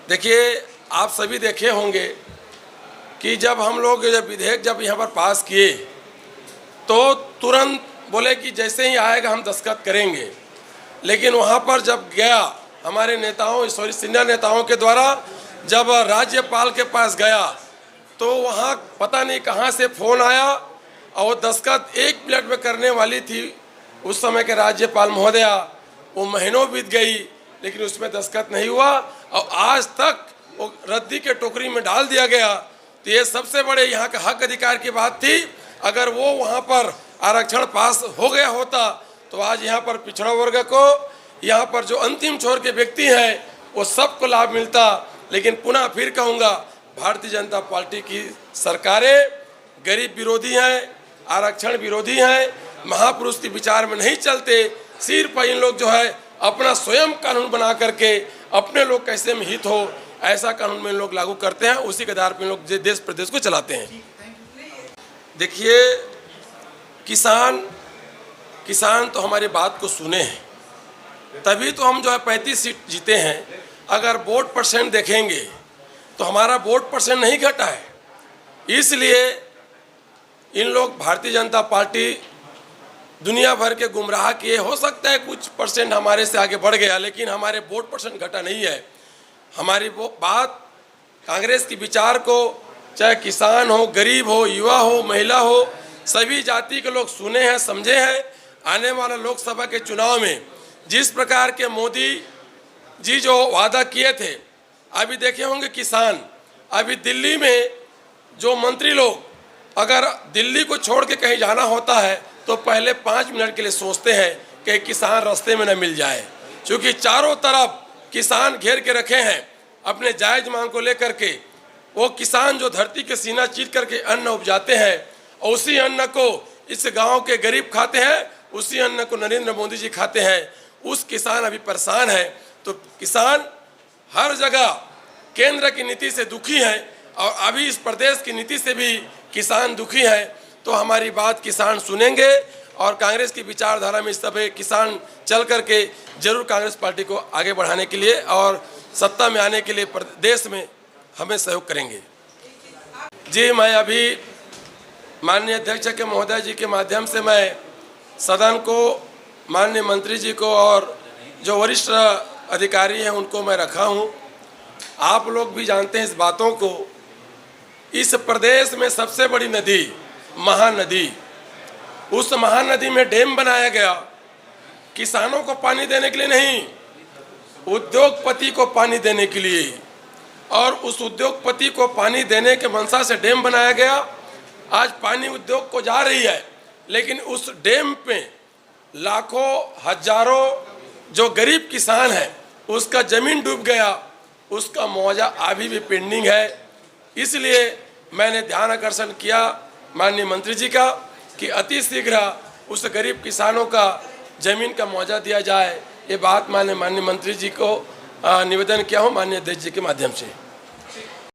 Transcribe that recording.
देखिए, आप सभी देखे होंगे कि जब हम लोग विधेयक जब यहाँ पर पास किए तो तुरंत बोले कि जैसे ही आएगा हम दस्तखत करेंगे, लेकिन वहाँ पर जब गया हमारे नेताओं सीनियर नेताओं के द्वारा जब राज्यपाल के पास गया तो वहाँ पता नहीं कहाँ से फ़ोन आया और वो दस्तखत 1 मिनट में करने वाली थी उस समय के राज्यपाल महोदया। वो महीनों बीत गई लेकिन उसमें दस्तखत नहीं हुआ और आज तक वो रद्दी के टोकरी में डाल दिया गया। तो ये सबसे बड़े यहाँ का हक अधिकार की बात थी। अगर वो वहाँ पर आरक्षण पास हो गया होता तो आज यहाँ पर पिछड़ा वर्ग को, यहाँ पर जो अंतिम छोर के व्यक्ति हैं वो सबको लाभ मिलता। लेकिन पुनः फिर कहूँगा, भारतीय जनता पार्टी की सरकारें गरीब विरोधी हैं, आरक्षण विरोधी हैं, महापुरुष के विचार में नहीं चलते। सिर्फ इन लोग जो है अपना स्वयं कानून बना करके अपने लोग कैसे में हित हो ऐसा कानून में लोग लागू करते हैं, उसी के आधार पर लोग देश प्रदेश को चलाते हैं। देखिए, किसान तो हमारी बात को सुने हैं, तभी तो हम जो है 35 सीट जीते हैं। अगर वोट परसेंट देखेंगे तो हमारा वोट परसेंट नहीं घटा है। इसलिए इन लोग भारतीय जनता पार्टी दुनिया भर के गुमराह किए। हो सकता है कुछ परसेंट हमारे से आगे बढ़ गया, लेकिन हमारे वोट परसेंट घटा नहीं है। हमारी वो बात कांग्रेस की विचार को, चाहे किसान हो, गरीब हो, युवा हो, महिला हो, सभी जाति के लोग सुने हैं, समझे हैं। आने वाला लोकसभा के चुनाव में जिस प्रकार के मोदी जी जो वादा किए थे, अभी देखे होंगे किसान, अभी दिल्ली में जो मंत्री लोग अगर दिल्ली को छोड़ के कहीं जाना होता है तो पहले 5 मिनट के लिए सोचते हैं कि किसान रास्ते में न मिल जाए, क्योंकि चारों तरफ किसान घेर के रखे हैं अपने जायज मांग को लेकर के। वो किसान जो धरती के सीना चीर करके अन्न उपजाते हैं और उसी अन्न को इस गांव के गरीब खाते हैं, उसी अन्न को नरेंद्र मोदी जी खाते हैं। उस किसान अभी परेशान है। तो किसान हर जगह केंद्र की नीति से दुखी है और अभी इस प्रदेश की नीति से भी किसान दुखी है। तो हमारी बात किसान सुनेंगे और कांग्रेस की विचारधारा में इस सब किसान चल करके जरूर कांग्रेस पार्टी को आगे बढ़ाने के लिए और सत्ता में आने के लिए प्रदेश में हमें सहयोग करेंगे। जी, मैं अभी माननीय अध्यक्ष के महोदय जी के माध्यम से मैं सदन को, माननीय मंत्री जी को और जो वरिष्ठ अधिकारी हैं उनको मैं रखा हूँ। आप लोग भी जानते हैं इस बातों को। इस प्रदेश में सबसे बड़ी नदी महानदी, उस महानदी में डैम बनाया गया किसानों को पानी देने के लिए नहीं, उद्योगपति को पानी देने के लिए। और उस उद्योगपति को पानी देने के मंशा से डैम बनाया गया। आज पानी उद्योग को जा रही है, लेकिन उस डैम पे लाखों हजारों जो गरीब किसान है उसका जमीन डूब गया, उसका मुआवजा अभी भी पेंडिंग है। इसलिए मैंने ध्यान आकर्षण किया माननीय मंत्री जी का कि अति शीघ्र उस गरीब किसानों का जमीन का मुआवजा दिया जाए। ये बात माननीय मंत्री जी को निवेदन किया हूँ माननीय अध्यक्ष जी के माध्यम से।